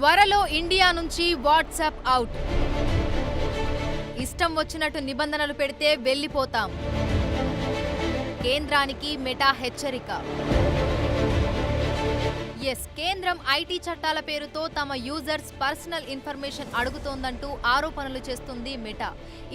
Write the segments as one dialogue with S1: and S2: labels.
S1: త్వరలో ఇండియా నుంచి WhatsApp out. ఇష్టం వచ్చినట్టు నిబంధనలు పెడితే వెళ్లిపోతాం. కేంద్రానికి మెటా హెచ్చరిక. కేంద్రం ఐటీ చట్టాల పేరుతో తమ యూజర్స్ పర్సనల్ ఇన్ఫర్మేషన్ అడుగుతోందంటూ ఆరోపణలు చేస్తుంది మెటా.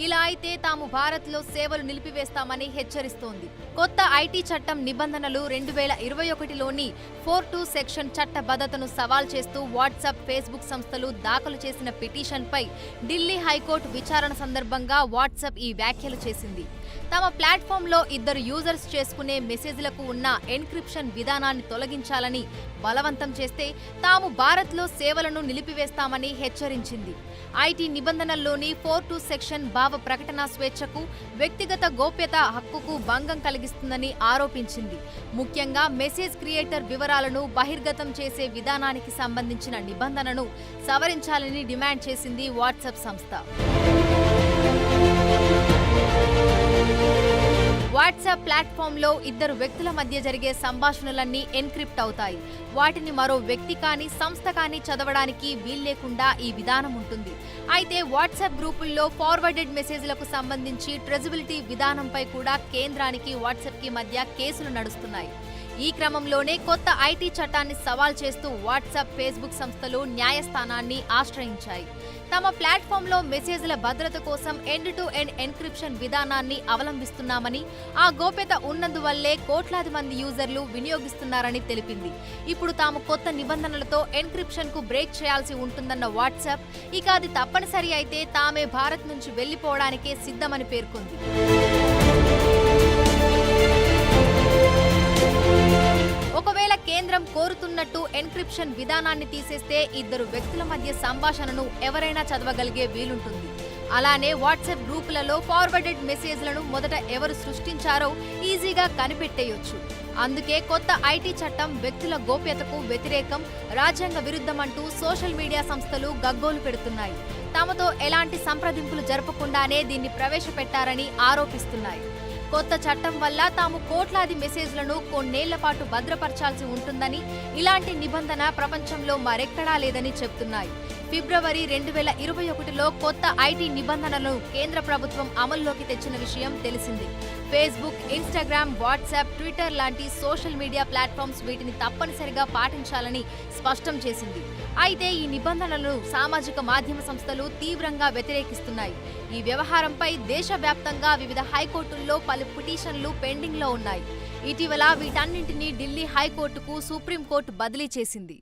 S1: ఇలా అయితే తాము భారత్లో సేవలు నిలిపివేస్తామని హెచ్చరిస్తోంది. కొత్త ఐటీ చట్టం నిబంధనలు 2021లోని 4(2) సెక్షన్ చట్టబద్ధతను సవాల్ చేస్తూ వాట్సాప్, ఫేస్బుక్ సంస్థలు దాఖలు చేసిన పిటిషన్పై ఢిల్లీ హైకోర్టు విచారణ సందర్భంగా వాట్సాప్ ఈ వ్యాఖ్యలు చేసింది. తమ ప్లాట్ఫామ్లో ఇద్దరు యూజర్స్ చేసుకునే మెసేజ్లకు ఉన్న ఎన్క్రిప్షన్ విధానాన్ని తొలగించాలని బలవంతం చేస్తే తాము భారత్లో సేవలను నిలిపివేస్తామని హెచ్చరించింది. ఐటీ నిబంధనల్లోని 4(2) సెక్షన్ భావ ప్రకటన స్వేచ్ఛకు, వ్యక్తిగత గోప్యత హక్కుకు భంగం కలిగిస్తుందని ఆరోపించింది. ముఖ్యంగా మెసేజ్ క్రియేటర్ వివరాలను బహిర్గతం చేసే విధానానికి సంబంధించిన నిబంధనను సవరించాలని డిమాండ్ చేసింది వాట్సాప్ సంస్థ. వాట్సాప్ ప్లాట్ఫామ్లో ఇద్దరు వ్యక్తుల మధ్య జరిగే సంభాషణలన్నీ ఎన్క్రిప్ట్ అవుతాయి. వాటిని మరో వ్యక్తి కానీ, సంస్థ కానీ చదవడానికి వీల్లేకుండా ఈ విధానం ఉంటుంది. అయితే వాట్సాప్ గ్రూపుల్లో ఫార్వర్డెడ్ మెసేజ్లకు సంబంధించి ట్రెజబిలిటీ విధానంపై కూడా కేంద్రానికి, వాట్సాప్కి మధ్య కేసులు నడుస్తున్నాయి. ఈ క్రమంలోనే కొత్త ఐటీ చట్టాన్ని సవాల్ చేస్తూ వాట్సాప్, ఫేస్బుక్ సంస్థలు న్యాయస్థానాన్ని ఆశ్రయించాయి. తమ ప్లాట్ఫామ్లో మెసేజ్ల భద్రత కోసం ఎండ్ టు ఎండ్ ఎన్క్రిప్షన్ విధానాన్ని అవలంబిస్తున్నామని, ఆ గోప్యత ఉన్నందువల్లే కోట్లాది మంది యూజర్లు వినియోగిస్తున్నారని తెలిపింది. ఇప్పుడు తాము కొత్త నిబంధనలతో ఎన్క్రిప్షన్ కు బ్రేక్ చేయాల్సి ఉంటుందన్న వాట్సాప్, ఇక అది తప్పనిసరి అయితే తామే భారత్ నుంచి వెళ్లిపోవడానికే సిద్ధమని పేర్కొంది. ఒకవేళ కేంద్రం కోరుతున్నట్టు ఎన్క్రిప్షన్ విధానాన్ని తీసేస్తే ఇద్దరు వ్యక్తుల మధ్య సంభాషణను ఎవరైనా చదవగలిగే వీలుంటుంది. అలానే వాట్సాప్ గ్రూపులలో ఫార్వర్డెడ్ మెసేజ్లను మొదట ఎవరు సృష్టించారో ఈజీగా కనిపెట్టేయొచ్చు. అందుకే కొత్త ఐటీ చట్టం వ్యక్తుల గోప్యతకు వ్యతిరేకం, రాజ్యాంగ విరుద్ధమంటూ సోషల్ మీడియా సంస్థలు గగ్గోలు పెడుతున్నాయి. తమతో ఎలాంటి సంప్రదింపులు జరపకుండానే దీన్ని ప్రవేశపెట్టారని ఆరోపిస్తున్నాయి. కొత్త చట్టం వల్ల తాము కోట్లాది మెసేజ్లను కొన్నేళ్ల పాటు భద్రపరచాల్సి ఉంటుందని, ఇలాంటి నిబంధన ప్రపంచంలో మరెక్కడా లేదని చెప్తున్నాయి. ఫిబ్రవరి 2021లో కొత్త ఐటీ నిబంధనలను కేంద్ర ప్రభుత్వం అమల్లోకి తెచ్చిన విషయం తెలిసింది. ఫేస్బుక్, ఇన్స్టాగ్రామ్, వాట్సాప్, ట్విట్టర్ లాంటి సోషల్ మీడియా ప్లాట్ఫామ్స్ వీటిని తప్పనిసరిగా పాటించాలని స్పష్టం చేసింది. అయితే ఈ నిబంధనలను సామాజిక మాధ్యమ సంస్థలు తీవ్రంగా వ్యతిరేకిస్తున్నాయి. ఈ వ్యవహారంపై దేశవ్యాప్తంగా వివిధ హైకోర్టుల్లో పలు పిటిషన్లు పెండింగ్ లో ఉన్నాయి. ఇటీవల వీటన్నింటినీ ఢిల్లీ హైకోర్టుకు సుప్రీంకోర్టు బదిలీ చేసింది.